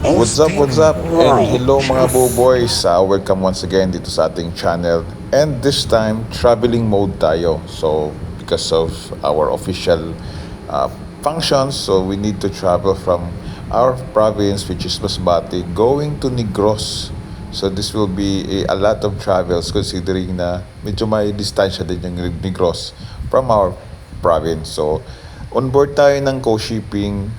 What's up? And hello mga boys. Welcome once again dito sa ating channel. And this time, traveling mode tayo. So, because of our official functions, so we need to travel from our province, which is Masbate, going to Negros. So, this will be a lot of travels considering na medyo may distansya din yung Negros from our province. So, on board tayo ng co-shipping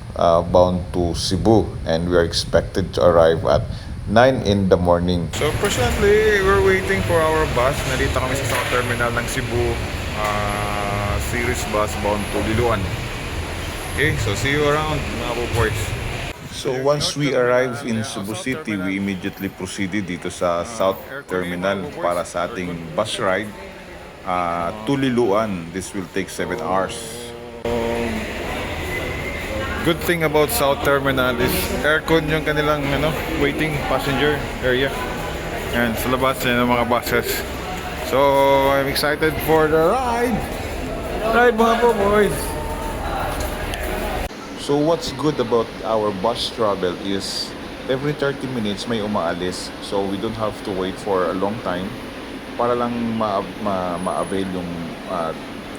bound to Cebu, and we are expected to arrive at 9 in the morning. So presently, we're waiting for our bus. Nandito kami sa South Terminal ng Cebu series bus bound to Liloan. Okay, so see you around mga boys. So once we arrive in Cebu City, we immediately proceeded dito sa South Terminal para sa ating bus ride to Liloan. This will take 7 hours. Good thing about South Terminal is aircon yung kanilang waiting passenger area. Yan, sa labas yan ang mga buses. So, I'm excited for the ride! Ride mga boys! So, what's good about our bus travel is every 30 minutes may umaalis. So, we don't have to wait for a long time para lang ma-avail yung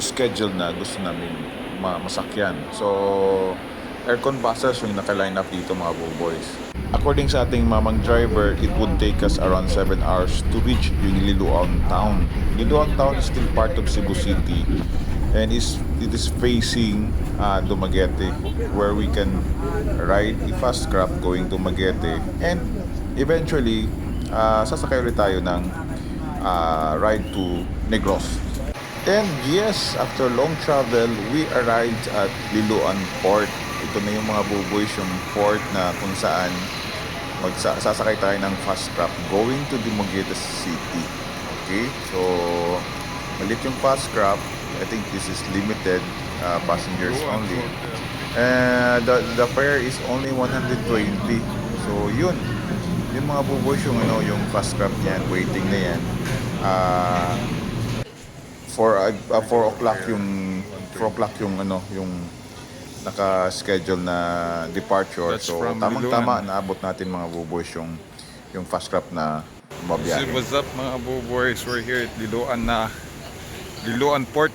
schedule na gusto namin masakyan. So, aircon buses yung naka-line up dito mga boys. According sa ating mamang driver, it would take us around 7 hours to reach yung Liloan Town. Liloan Town is still part of Cebu City and it is facing Dumaguete, where we can ride a fast craft going to Dumaguete, and eventually sasakay ulit tayo ng ride to Negros. And yes, after long travel, we arrived at Liloan Port. Ito na yung mga boys, yung port na kung saan sasakay tayo ng fast craft going to Dumaguete City. Okay, so malit yung fast craft. I think this is limited passengers only. The fare is only 120. So yun mga boys, yung yung fast craft yan, waiting na yan. 4 o'clock yung yung naka-schedule na departure. That's so tamang-tama naabot natin mga boys yung fast craft na mabiyahe. What's up mga boys? We're here at Liloan Port.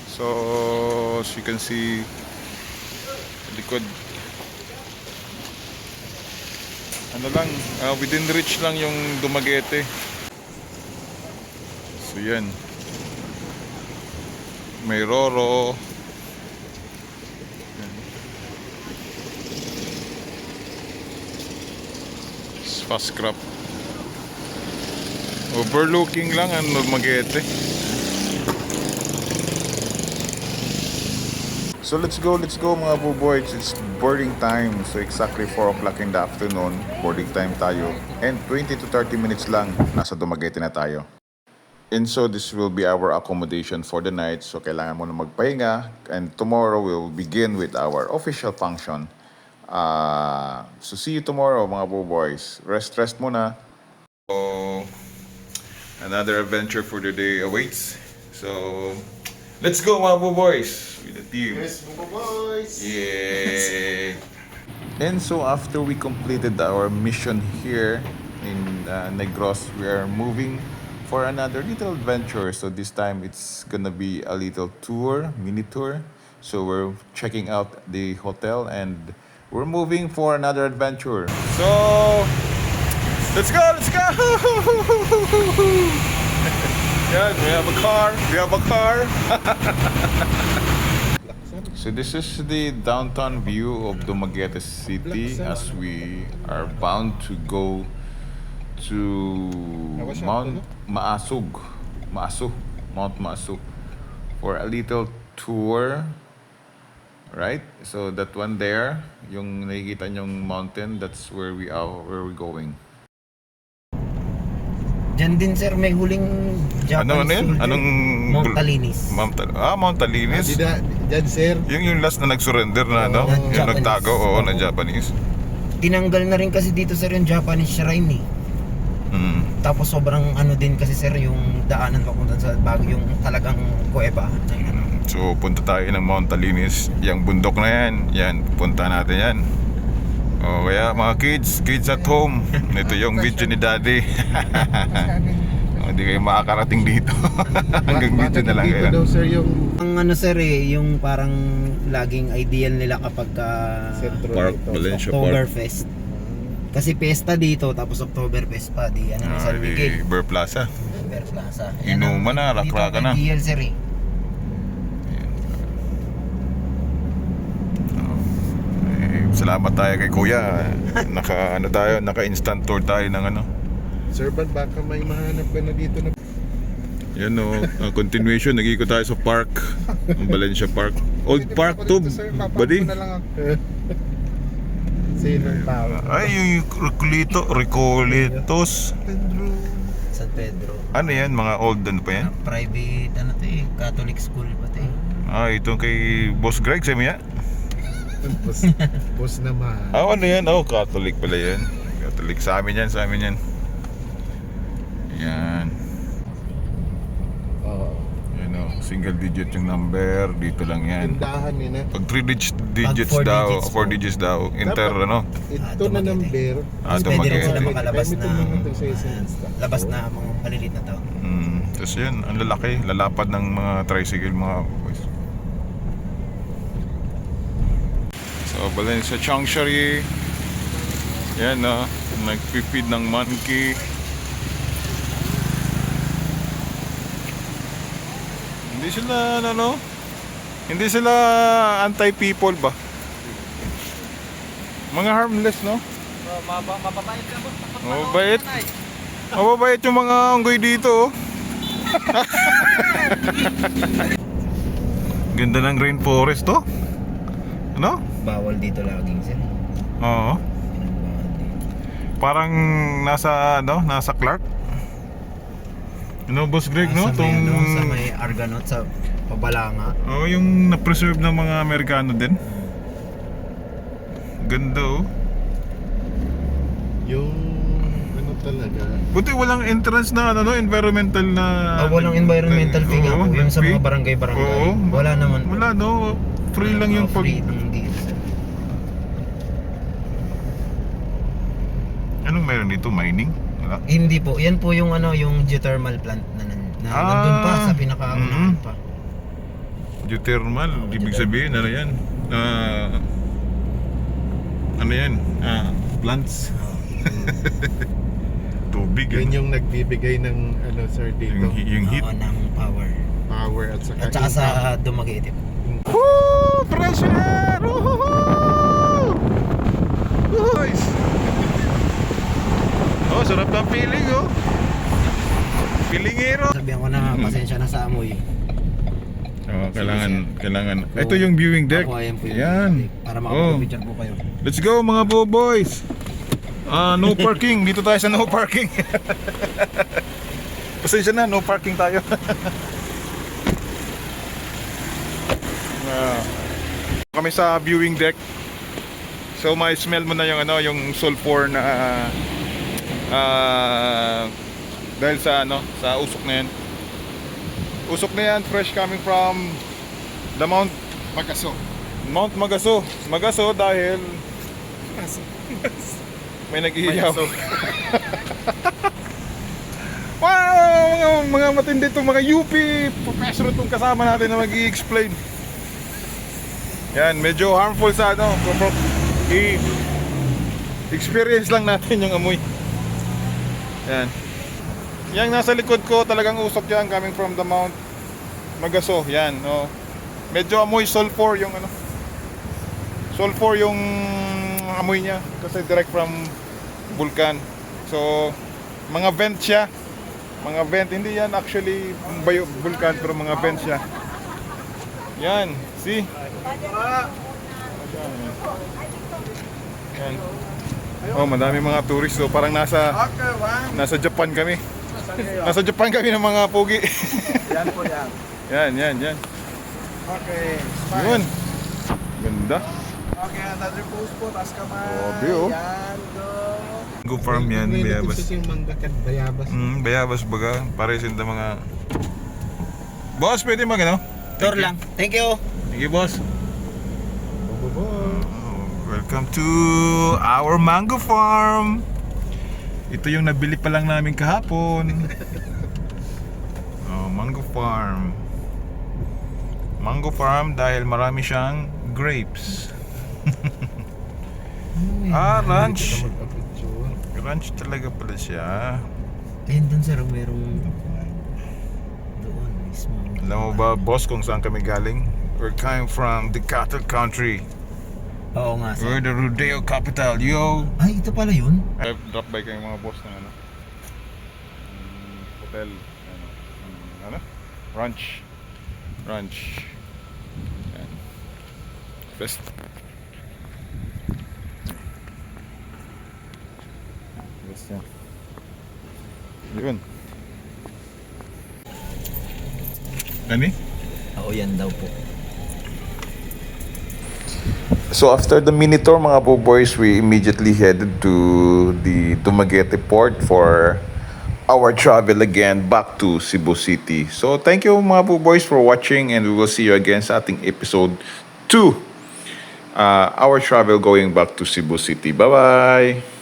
So as you can see likod, within reach lang yung Dumaguete. So yan, may Roro, fast craft, overlooking lang ang Dumaguete. So let's go mga boys. It's boarding time. So exactly 4 o'clock in the afternoon, boarding time tayo, and 20 to 30 minutes lang nasa Dumaguete na tayo. And so this will be our accommodation for the night. So kailangan mo na magpahinga, and tomorrow we'll begin with our official function. So see you tomorrow mga boys. Rest muna. So another adventure for the day awaits. So let's go mga boys with the team. Yes, boys. Yay! And so after we completed our mission here in Negros, we are moving for another little adventure. So this time it's gonna be a little tour, mini tour. So we're checking out the hotel and we're moving for another adventure. So let's go! Yeah, we have a car. So this is the downtown view of Dumaguete City as we are bound to go to Mount Maasug for a little tour, right? So that one there, yung nakikita nyong mountain, that's where we're going. Diyan din sir, may huling Japanese Ano yun? soldier. Anong Mount Talinis. Mount Talinis. Diyan, sir. Yung last na nag-surrender na yung Japanese. nagtago, na Japanese. Tinanggal na rin kasi dito sir yung Japanese shrine eh. Tapos sobrang din kasi sir yung daanan papunta sa Baguio, yung talagang kuweba. So punta tayo ng Mount Talinis. Yung bundok na yan, punta natin yan. Oh, kaya mga kids at home, ito yung video ni Daddy. Hindi kayo makakarating dito. Hanggang dito na lang Dito kaya. daw sir yung Ang ano sir yung parang laging ideal nila kapag Sentro Park, dito. Valencia Park. Oktoberfest. Kasi pesta dito tapos Oktoberfest pa di ano ni San Miguel. Bear Plaza. Bear Plaza. Inuman na, rakraka na. Ideal sir eh. Salamat tayo kay Kuya. Naka instant tour tayo ng ano. Sir Van, baka may mahanap ka na dito na Yan o, continuation, nag-iikot tayo sa park, ang Valencia Park. Old park to, buddy. Sailor Tower. Ay, yung Recolitos. Pedro. San Pedro. Ano yan, mga old ano pa yan? Private ano to eh, Catholic school pa to eh. Itong kay Boss Greg, sabi niya? Boss naman. Ano yan? Catholic pala yan. Catholic, sa amin yan. Yan. Oo. Yan o, single digit yung number, dito lang yan. Tindahan nila. Pag 3 digits four daw, digits 4 digits daw, enter ano? Ito na number. Tapos pwede rin sila Dumaguete. makalabas Kami na tumama to sa isang labas na mga malilit na tao. Tapos yan, ang lalaki, lalapad ng mga tricycle mga boys. So, Valencia Changshari. Yan na, nagpipid ng monkey. Hindi sila anti-people ba? Mga harmless, no? Mababait ka po. Mababait. Mababait yung mga unggoy dito, oh. Ganda ng rainforest, to. Ano? Bawal dito laging sir. Oo. Parang nasa Clark. Ano, Boss Greg, no? Sa may, sa may Argonaut sa Pabalanga. Yung na-preserve ng mga Amerikano din. Ganda, oh. Yung ano talaga. Buti walang entrance na environmental na... Walang environmental fee nga po. Yung sa mga barangay-barangay. Oo. Wala naman po. Wala, no? Free lang yung pag... Free lang dito sir. Anong meron dito? Mining? Wala. Hindi po. Yan po yung yung geothermal plant na nandun pa sa pinakaunahan pa. Geothermal, ibig sabihin, ano yan? Ano yan? Plants. Tubig. Yan yung nagbibigay ng ano sir dito. Yung heat. Oo, ng power. Power at saka At saka sa Dumaguete. Woo! Fresh air! Woohoo! Boys! Sarap ng feeling, oh. Feelingero. Sabihan ko na pasensya na sa amoy. Kailangan. Ito yung viewing deck. Ako, ayan po yung Yan. deck. Para makapag-picture po kayo. Let's go, mga boys. No parking. Dito tayo sa no parking. Pasensya na, no parking tayo. Kami sa viewing deck. So may smell mo na yung sulfur na dahil sa sa usok na yan. Usok na yan, fresh coming from the Mount Magaso. Magaso dahil may naghihiyaw. Wow! Mga matindi itong mga UP professor itong kasama natin na mag-i-explain. Yan, medyo harmful sa experience lang natin yung amoy. Yan. Yang nasa likod ko talagang usok yan coming from the Mount Magaso. Yan, medyo amoy sulfur yung sulfur yung amoy niya kasi direct from vulkan. So mga vent siya. Mga vent, hindi yan actually vulkan pero mga vent siya. Yan, see? Yan. Madami mga tourist, so parang nasa Japan kami. Nasa Japan kami ng mga pogi. Yan po yan. Yan. Okay. Yun. Ganda. Okay, another pose po. Taas kamay. Grabe, oh. Yan, go. Go farm yan, Bayabas. Ito yung manggakat, Bayabas. Bayabas baga. Pares yung mga... Boss, pwede Tour lang. Thank you. Sige, boss. Bobo. Welcome to our mango farm. Ito yung nabili pa lang namin kahapon. Oh, mango farm. Mango farm dahil marami siyang grapes. Ranch. Ranch talaga pala siya. Ayun dun sir, merong doon mismo. Alam mo ba, boss, kung saan kami galing? We're coming from the cattle country. Oo nga sir. We're the rodeo capital, yo! Ay, ito pala yun? Drop by kayong mga boss ng ano? Hotel. Ano? Ranch. Ranch. Yan. Best. Best yan. Yun. Nani? Oo, yan daw po. So after the mini tour mga po boys, we immediately headed to the Dumaguete port for our travel again back to Cebu City. So thank you mga po boys for watching, and we will see you again sa ating episode 2. Our travel going back to Cebu City. Bye-bye!